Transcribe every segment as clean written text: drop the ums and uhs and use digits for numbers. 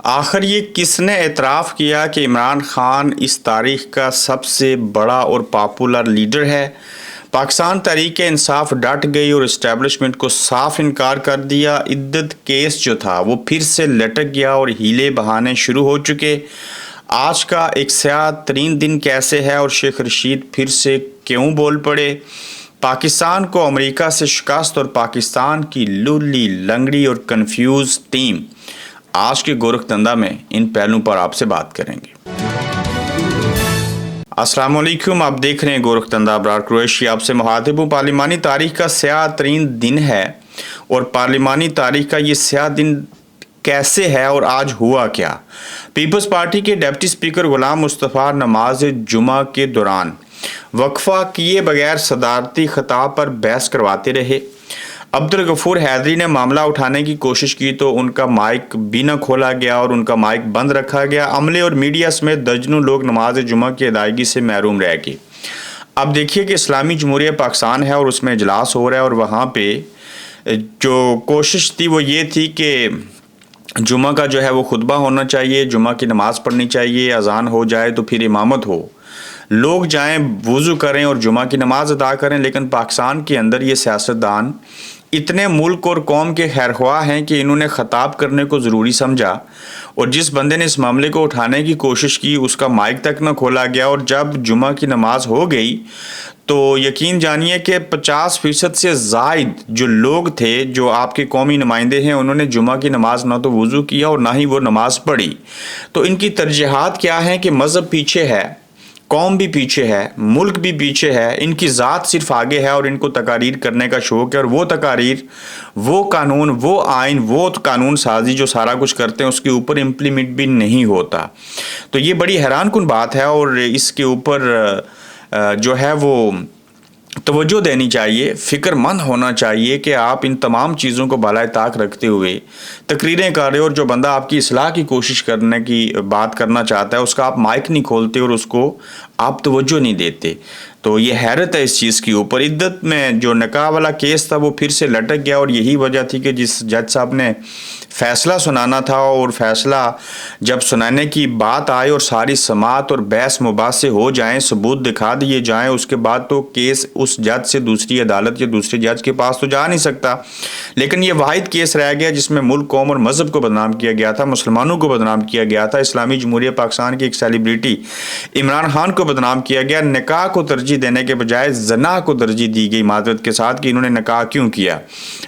آخر یہ کس نے اعتراف کیا کہ عمران خان اس تاریخ کا سب سے بڑا اور پاپولر لیڈر ہے؟ پاکستان تحریک انصاف ڈٹ گئی اور اسٹیبلشمنٹ کو صاف انکار کر دیا۔ عدت کیس جو تھا وہ پھر سے لٹک گیا اور ہیلے بہانے شروع ہو چکے۔ آج کا ایک سیاہ ترین دن کیسے ہے اور شیخ رشید پھر سے کیوں بول پڑے؟ پاکستان کو امریکہ سے شکست اور پاکستان کی لولی لنگڑی اور کنفیوز ٹیم، آج کے گورکھ دندہ میں ان پہلوؤں پر آپ سے بات کریں گے۔ السلام علیکم، آپ دیکھ رہے ہیں گورکھ دندہ ابرار قریشی، آپ سے مخاطب ہوں۔ پارلیمانی تاریخ کا سیاہ ترین دن ہے، اور پارلیمانی تاریخ کا یہ سیاہ دن کیسے ہے اور آج ہوا کیا؟ پیپلز پارٹی کے ڈپٹی اسپیکر غلام مصطفیٰ نماز جمعہ کے دوران وقفہ کیے بغیر صدارتی خطاب پر بحث کرواتے رہے۔ عبدالغفور حیدری نے معاملہ اٹھانے کی کوشش کی تو ان کا مائک بھی نہ کھولا گیا اور ان کا مائک بند رکھا گیا۔ عملے اور میڈیا سمیت درجنوں لوگ نماز جمعہ کی ادائیگی سے محروم رہ گئے۔ اب دیکھیے کہ اسلامی جمہوریہ پاکستان ہے اور اس میں اجلاس ہو رہا ہے، اور وہاں پہ جو کوشش تھی وہ یہ تھی کہ جمعہ کا جو ہے وہ خطبہ ہونا چاہیے، جمعہ کی نماز پڑھنی چاہیے، اذان ہو جائے تو پھر امامت ہو، لوگ جائیں وضو کریں اور جمعہ کی نماز ادا کریں۔ لیکن پاکستان کے اندر یہ سیاستدان اتنے ملک اور قوم کے خیرخواہ ہیں کہ انہوں نے خطاب کرنے کو ضروری سمجھا، اور جس بندے نے اس معاملے کو اٹھانے کی کوشش کی اس کا مائک تک نہ کھولا گیا، اور جب جمعہ کی نماز ہو گئی تو یقین جانیے کہ 50% سے زائد جو لوگ تھے، جو آپ کے قومی نمائندے ہیں، انہوں نے جمعہ کی نماز نہ تو وضو کیا اور نہ ہی وہ نماز پڑھی۔ تو ان کی ترجیحات کیا ہیں کہ مذہب پیچھے ہے، قوم بھی پیچھے ہے، ملک بھی پیچھے ہے، ان کی ذات صرف آگے ہے، اور ان کو تقاریر کرنے کا شوق ہے، اور وہ تقاریر، وہ قانون، وہ آئین، وہ قانون سازی جو سارا کچھ کرتے ہیں اس کے اوپر امپلیمنٹ بھی نہیں ہوتا۔ تو یہ بڑی حیران کن بات ہے، اور اس کے اوپر جو ہے وہ توجہ دینی چاہیے، فکر مند ہونا چاہیے کہ آپ ان تمام چیزوں کو بالائے طاق رکھتے ہوئے تقریریں کر رہے ہو، اور جو بندہ آپ کی اصلاح کی کوشش کرنے کی بات کرنا چاہتا ہے اس کا آپ مائک نہیں کھولتے اور اس کو آپ توجہ نہیں دیتے۔ تو یہ حیرت ہے اس چیز کے اوپر۔ عدت میں جو نکاح والا کیس تھا وہ پھر سے لٹک گیا، اور یہی وجہ تھی کہ جس جج صاحب نے فیصلہ سنانا تھا، اور فیصلہ جب سنانے کی بات آئے اور ساری سماعت اور بحث مباحثے ہو جائیں، ثبوت دکھا دیے جائیں، اس کے بعد تو کیس اس جج سے دوسری عدالت یا دوسرے جج کے پاس تو جا نہیں سکتا۔ لیکن یہ واحد کیس رہ گیا جس میں ملک، قوم اور مذہب کو بدنام کیا گیا تھا، مسلمانوں کو بدنام کیا گیا تھا، اسلامی جمہوریہ پاکستان کی ایک سیلیبریٹی عمران خان کو بدنام کیا گیا۔ نکاح کو ترجیح دینے کے بجائے زنا کو ترجیح دی گئی، معذرت کے ساتھ، کہ انہوں نے نکاح کیوں کیا۔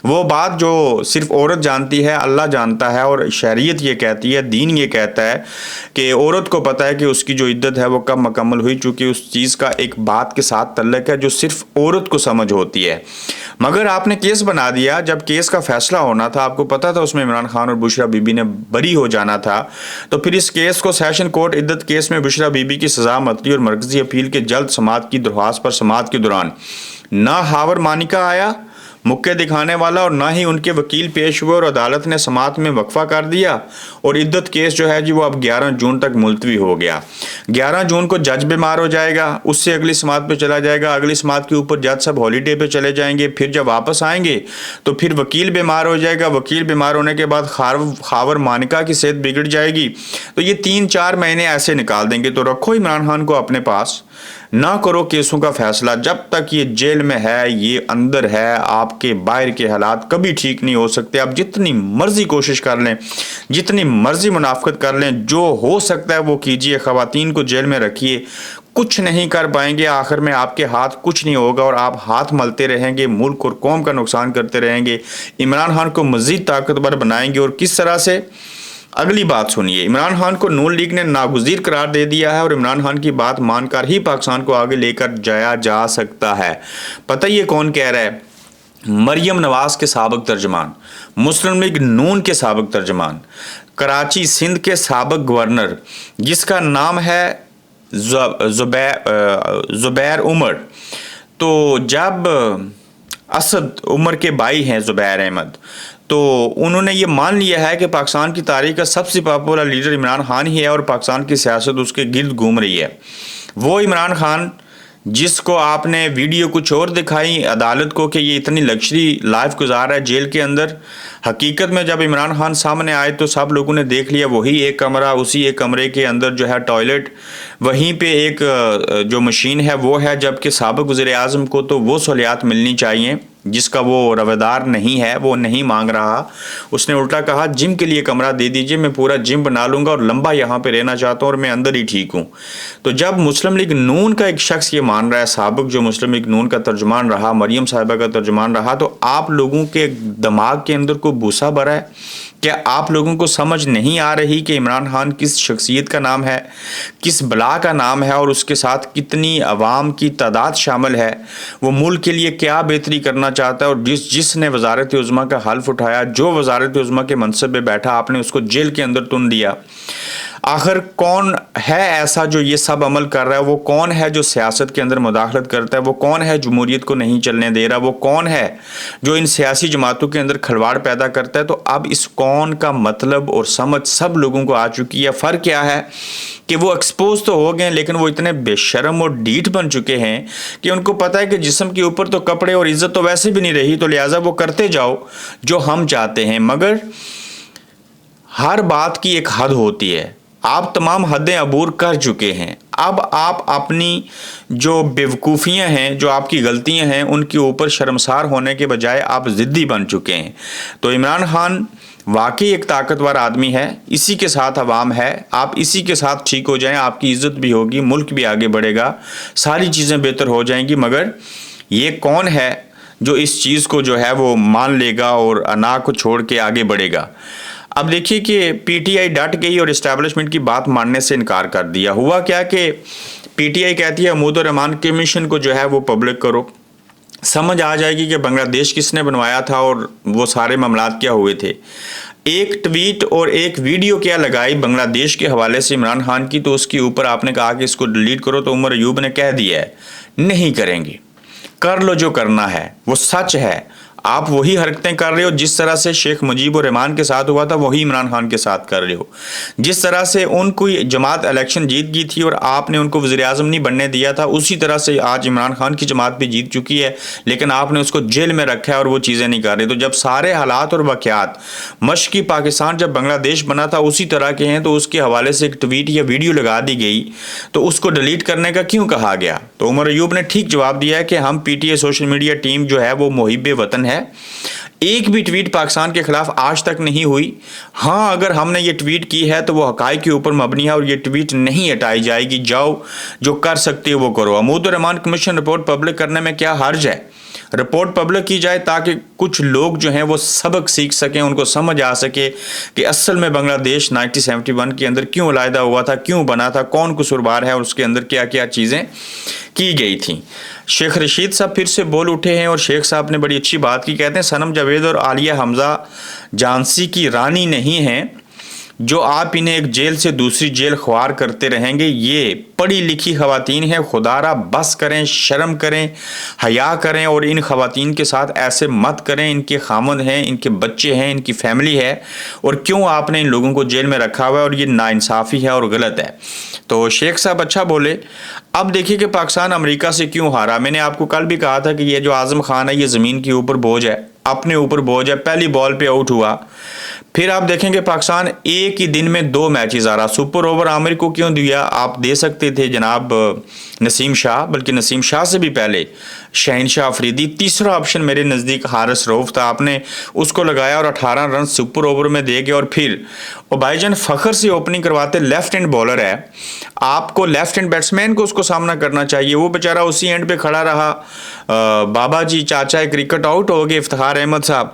وہ بات جو صرف عورت جانتی ہے، اللہ جانتا ہے، اور شریعت یہ کہتی ہے، دین یہ کہتا ہے کہ عورت کو پتہ ہے کہ اس کی جو عدت ہے وہ کب مکمل ہوئی، چونکہ اس چیز کا ایک بات کے ساتھ تعلق ہے جو صرف عورت کو سمجھ ہوتی ہے۔ مگر آپ نے کیس بنا دیا، جب کیس کا فیصلہ ہونا تھا، آپ کو پتا تھا اس میں عمران خان اور بشرا بی بی نے بری ہو جانا تھا، تو پھر اس کیس کو سیشن کورٹ عدت کیس میں بشرا بی بی کی سزا معطلی اور مرکزی اپیل کے جلد سماعت کی درخواست پر سماعت کے دوران نہ ہاور مانیکا آیا مکے دکھانے والا، اور نہ ہی ان کے وکیل پیش ہوئے، اور عدالت نے سماعت میں وقفہ کر دیا، اور عدت کیس جو ہے جی وہ اب 11 جون تک ملتوی ہو گیا۔ 11 جون کو جج بیمار ہو جائے گا، اس سے اگلی سماعت پہ چلا جائے گا، اگلی سماعت کے اوپر جج صاحب ہالیڈے پہ چلے جائیں گے، پھر جب واپس آئیں گے تو پھر وکیل بیمار ہو جائے گا، وکیل بیمار ہونے کے بعد خاور مانیکا کی صحت بگڑ جائے گی، تو یہ 3-4 مہینے ایسے نکال دیں گے۔ تو رکھو عمران خان کو اپنے پاس، نہ کرو کیسوں کا فیصلہ، جب تک یہ جیل میں ہے، یہ اندر ہے، آپ کے باہر کے حالات کبھی ٹھیک نہیں ہو سکتے۔ آپ جتنی مرضی کوشش کر لیں، جتنی مرضی منافقت کر لیں، جو ہو سکتا ہے وہ کیجئے، خواتین کو جیل میں رکھیے، کچھ نہیں کر پائیں گے، آخر میں آپ کے ہاتھ کچھ نہیں ہوگا، اور آپ ہاتھ ملتے رہیں گے، ملک اور قوم کا نقصان کرتے رہیں گے، عمران خان کو مزید طاقتور بنائیں گے۔ اور کس طرح سے؟ اگلی بات سنیے، عمران خان کو نون لیگ نے ناگزیر قرار دے دیا ہے، اور عمران خان کی بات مان کر ہی پاکستان کو آگے لے کر جایا جا سکتا ہے۔ پتہ یہ کون کہہ رہا ہے؟ مریم نواز کے سابق ترجمان، مسلم لیگ نون کے سابق ترجمان، کراچی سندھ کے سابق گورنر، جس کا نام ہے زبیر عمر۔ تو جب اسد عمر کے بھائی ہیں زبیر احمد، تو انہوں نے یہ مان لیا ہے کہ پاکستان کی تاریخ کا سب سے پاپولر لیڈر عمران خان ہی ہے، اور پاکستان کی سیاست اس کے گرد گھوم رہی ہے۔ وہ عمران خان جس کو آپ نے ویڈیو کچھ اور دکھائی عدالت کو کہ یہ اتنی لگژری لائف گزار رہا ہے جیل کے اندر. حقیقت میں جب عمران خان سامنے آئے تو سب لوگوں نے دیکھ لیا وہی ایک کمرہ, اسی ایک کمرے کے اندر جو ہے ٹوائلٹ, وہیں پہ ایک جو مشین ہے وہ ہے, جبکہ سابق وزیر اعظم کو تو وہ سہولیات ملنی چاہیے جس کا وہ رویدار نہیں ہے, وہ نہیں مانگ رہا. اس نے الٹا کہا جم کے لیے کمرہ دے دیجئے, میں پورا جم بنا لوں گا اور لمبا یہاں پہ رہنا چاہتا ہوں اور میں اندر ہی ٹھیک ہوں. تو جب مسلم لیگ نون کا ایک شخص یہ مان رہا ہے, سابق جو مسلم لیگ نون کا ترجمان رہا, مریم صاحبہ کا ترجمان رہا, تو آپ لوگوں کے دماغ کے اندر کو بوسہ بھرا ہے؟ کیا آپ لوگوں کو سمجھ نہیں آ رہی کہ عمران خان کس شخصیت کا نام ہے, کس بلا کا نام ہے, اور اس کے ساتھ کتنی عوام کی تعداد شامل ہے؟ وہ ملک کے لیے کیا بہتری کرنا چاہتا ہے, اور جس نے وزارت عظمیٰ کا حلف اٹھایا, جو وزارت عظمیٰ کے منصب پہ بیٹھا, آپ نے اس کو جیل کے اندر تن دیا. آخر کون ہے ایسا جو یہ سب عمل کر رہا ہے؟ وہ کون ہے جو سیاست کے اندر مداخلت کرتا ہے؟ وہ کون ہے جمہوریت کو نہیں چلنے دے رہا؟ وہ کون ہے جو ان سیاسی جماعتوں کے اندر کھلواڑ پیدا کرتا ہے؟ تو اب اس کون کا مطلب اور سمجھ سب لوگوں کو آ چکی ہے. فرق کیا ہے کہ وہ ایکسپوز تو ہو گئے لیکن وہ اتنے بے شرم اور ڈھیٹ بن چکے ہیں کہ ان کو پتہ ہے کہ جسم کے اوپر تو کپڑے اور عزت تو ویسے بھی نہیں رہی, تو لہٰذا وہ کرتے جاؤ جو ہم چاہتے ہیں. مگر ہر بات کی ایک حد ہوتی ہے. آپ تمام حدیں عبور کر چکے ہیں. اب آپ اپنی جو بیوقوفیاں ہیں, جو آپ کی غلطیاں ہیں, ان کے اوپر شرمسار ہونے کے بجائے آپ ضدی بن چکے ہیں. تو عمران خان واقعی ایک طاقتور آدمی ہے, اسی کے ساتھ عوام ہے, آپ اسی کے ساتھ ٹھیک ہو جائیں, آپ کی عزت بھی ہوگی, ملک بھی آگے بڑھے گا, ساری چیزیں بہتر ہو جائیں گی. مگر یہ کون ہے جو اس چیز کو جو ہے وہ مان لے گا اور انا کو چھوڑ کے آگے بڑھے گا؟ اب دیکھیے کہ پی ٹی آئی ڈٹ گئی اور اسٹیبلشمنٹ کی بات ماننے سے انکار کر دیا. ہوا کیا کہ پی ٹی آئی کہتی ہے حمود الرحمان کمیشن کو جو ہے وہ پبلک کرو, سمجھ آ جائے گی کہ بنگلہ دیش کس نے بنوایا تھا اور وہ سارے معاملات کیا ہوئے تھے. ایک ٹویٹ اور ایک ویڈیو کیا لگائی بنگلہ دیش کے حوالے سے عمران خان کی, تو اس کے اوپر آپ نے کہا کہ اس کو ڈیلیٹ کرو, تو عمر ایوب نے کہہ دیا ہے نہیں کریں گے, کر لو جو کرنا ہے, وہ سچ ہے. آپ وہی حرکتیں کر رہے ہو جس طرح سے شیخ مجیب الرحمان کے ساتھ ہوا تھا, وہی عمران خان کے ساتھ کر رہے ہو. جس طرح سے ان کو جماعت الیکشن جیت گئی تھی اور آپ نے ان کو وزیر اعظم نہیں بننے دیا تھا, اسی طرح سے آج عمران خان کی جماعت بھی جیت چکی ہے لیکن آپ نے اس کو جیل میں رکھا ہے اور وہ چیزیں نہیں کر رہے. تو جب سارے حالات اور واقعات مشرقی پاکستان جب بنگلہ دیش بنا تھا اسی طرح کے ہیں, تو اس کے حوالے سے ایک ٹویٹ یا ویڈیو لگا دی گئی, تو اس کو ڈیلیٹ کرنے کا کیوں کہا گیا؟ تو عمر ایوب نے ٹھیک جواب دیا ہے کہ ہم P T I social media team جو ہے وہ محب وطن ہے, ایک بھی ٹویٹ پاکستان کے خلاف آج تک نہیں ہوئی. ہاں اگر ہم نے یہ ٹویٹ کی ہے تو وہ حقائق کے اوپر مبنی ہے اور یہ ٹویٹ نہیں ہٹائی جائے گی. جاؤ جو کر سکتے ہو وہ کرو. حمود الرحمان کمیشن رپورٹ پبلک کرنے میں کیا حرج ہے؟ رپورٹ پبلک کی جائے تاکہ کچھ لوگ جو ہیں وہ سبق سیکھ سکیں, ان کو سمجھ آ سکے کہ اصل میں بنگلہ دیش 1971 کے اندر کیوں علیحدہ ہوا تھا, کیوں بنا تھا, کون قصوروار ہے اور اس کے اندر کیا کیا چیزیں کی گئی تھیں. شیخ رشید صاحب پھر سے بول اٹھے ہیں اور شیخ صاحب نے بڑی اچھی بات کی. کہتے ہیں صنم جاوید اور عالیہ حمزہ جھانسی کی رانی نہیں ہیں جو آپ انہیں ایک جیل سے دوسری جیل خوار کرتے رہیں گے. یہ پڑھی لکھی خواتین ہیں, خدا را بس کریں, شرم کریں, حیا کریں, اور ان خواتین کے ساتھ ایسے مت کریں. ان کے خامند ہیں, ان کے بچے ہیں, ان کی فیملی ہے, اور کیوں آپ نے ان لوگوں کو جیل میں رکھا ہوا ہے, اور یہ ناانصافی ہے اور غلط ہے. تو شیخ صاحب اچھا بولے. اب دیکھیے کہ پاکستان امریکہ سے کیوں ہارا. میں نے آپ کو کل بھی کہا تھا کہ یہ جو اعظم خان ہے یہ زمین کے اوپر بوجھ ہے, اپنے اوپر بوجھ ہے. پہلی بال پہ آؤٹ ہوا. پھر آپ دیکھیں کہ پاکستان ایک ہی دن میں 2 میچز آ رہا. سپر اوور عامر کو کیوں دیا؟ آپ دے سکتے تھے جناب نسیم شاہ, بلکہ نسیم شاہ سے بھی پہلے شہنشاہ افریدی. تیسرا آپشن میرے نزدیک حارث روف تھا, آپ نے اس کو لگایا اور 18 رن سپر اوور میں دے گئے. اور پھر بھائی جان فخر سے اوپننگ کرواتے, لیفٹ ہینڈ بولر ہے, آپ کو لیفٹ ہینڈ بیٹسمین کو اس کو سامنا کرنا چاہیے. وہ بیچارہ اسی اینڈ پہ کھڑا رہا. بابا جی چاچا کرکٹ آؤٹ ہو گئے افتخار احمد صاحب,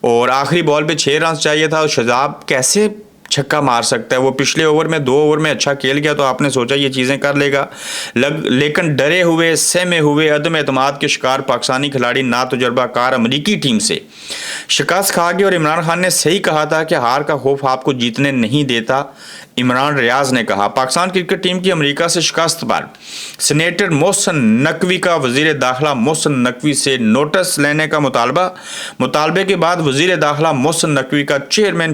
اور آخری بال پہ 6 رنز چاہیے تھا. شذاب کیسے چھکا مار سکتا ہے؟ وہ پچھلے اوور میں 2 اوور میں اچھا کھیل گیا تو آپ نے سوچا یہ چیزیں کر لے گا, لیکن ڈرے ہوئے, سہمے ہوئے, عدم اعتماد کے شکار پاکستانی کھلاڑی نا تجربہ کار امریکی ٹیم سے شکست کھا گئے. اور عمران خان نے صحیح کہا تھا کہ ہار کا خوف آپ کو جیتنے نہیں دیتا. عمران ریاض نے کہا پاکستان کرکٹ ٹیم کی امریکہ سے شکست پر سینیٹر محسن نقوی کا وزیر داخلہ محسن نقوی سے نوٹس لینے کا مطالبہ. مطالبے کے بعد وزیر داخلہ محسن نقوی کا چیئرمین